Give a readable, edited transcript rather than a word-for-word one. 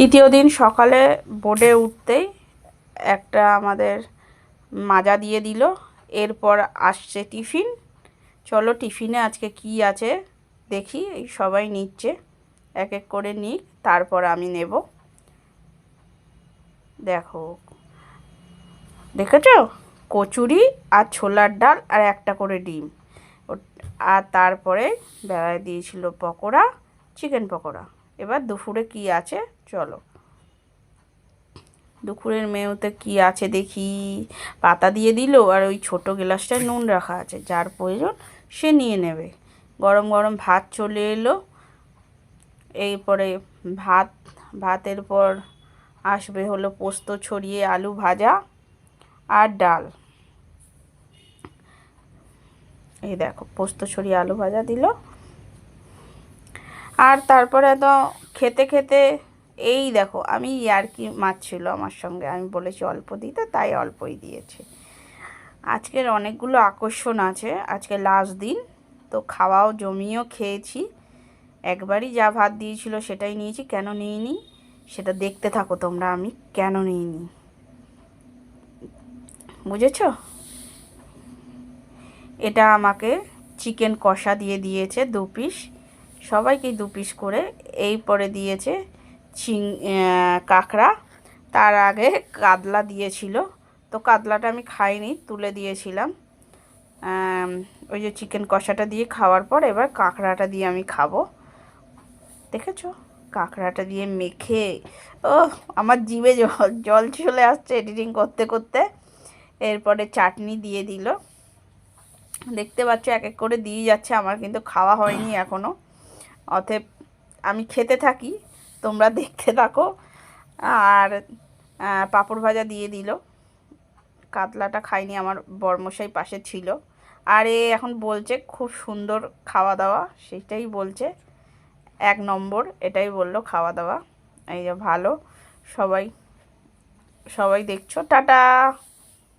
তৃতীয় দিন সকালে বোর্ডে উঠতেই একটা আমাদের মাজা দিয়ে দিল। এরপর আসছে টিফিন। চলো টিফিনে আজকে কি আছে দেখি। এই সবাই নিচ্ছে, এক এক করে নিক, তারপর আমি নেব। দেখো, দেখেছো? কচুরি আর ছোলার ডাল আর একটা করে ডিম। আর তারপরে বেলায় দিয়েছিল পকোড়া, চিকেন পকোড়া। এবার দুপুরে কি আছে চলো। দুপুরের মেনুতে কি আছে দেখি। পাতা দিয়ে দিল, আর ওই ছোট গ্লাসটায় নুন রাখা আছে, যার প্রয়োজন সে নিয়ে নেবে। গরম গরম ভাত চলে এলো। এরপরে ভাতের পর আসবে হলো পোস্ত ছড়িয়ে আলু ভাজা আর ডাল। এই দেখো, পোস্ত ছড়িয়ে আলু ভাজা দিল। আর তারপরে তো খেতে খেতে এই দেখো, আমি ইয়ার্কি মারছিল আমার সঙ্গে, আমি বলেছি অল্প দিতে, তাই অল্পই দিয়েছে। আজকের অনেকগুলো আকর্ষণ আছে, আজকে লাস্ট দিন তো খাওয়াও জমিয়েও খেয়েছি। একবারই যা ভাত দিয়েছিল সেটাই নিয়েছি। কেন নিইনি সেটা দেখতে থাকো তোমরা, আমি কেন নিইনি, বুঝেছো? এটা আমাকে চিকেন কষা দিয়ে দিয়েছে 2 পিস, সবাইকে 2 পিস করে। এই পরে দিয়েছে কাঁকড়া। তার আগে কাতলা দিয়েছিল, তো কাতলাটা আমি খাইনি, তুলে দিয়েছিলাম। ওই যে চিকেন কষাটা দিয়ে খাওয়ার পর এবার কাঁকড়াটা দিয়ে আমি খাবো। দেখেছো, কাঁকড়াটা দিয়ে মেখে ও আমার জিভে জল জল চলে আসছে এডিটিং করতে করতে। এরপরে চাটনি দিয়ে দিল। দেখতে পাচ্ছ এক এক করে দিয়ে যাচ্ছে, আমার কিন্তু খাওয়া হয়নি এখনও। অতএব আমি খেতে থাকি, তোমরা দেখতে থাকো। আর পাঁপড় ভাজা দিয়ে দিল। কাতলাটা খাইনি, আমার বরমশাই পাশে ছিল। আর এ এখন বলছে খুব সুন্দর খাওয়া দাওয়া, সেটাই বলছে। 1 নম্বর এটাই বললো খাওয়া দাওয়া। এই যে ভালো। সবাই সবাই দেখছো, টাটা।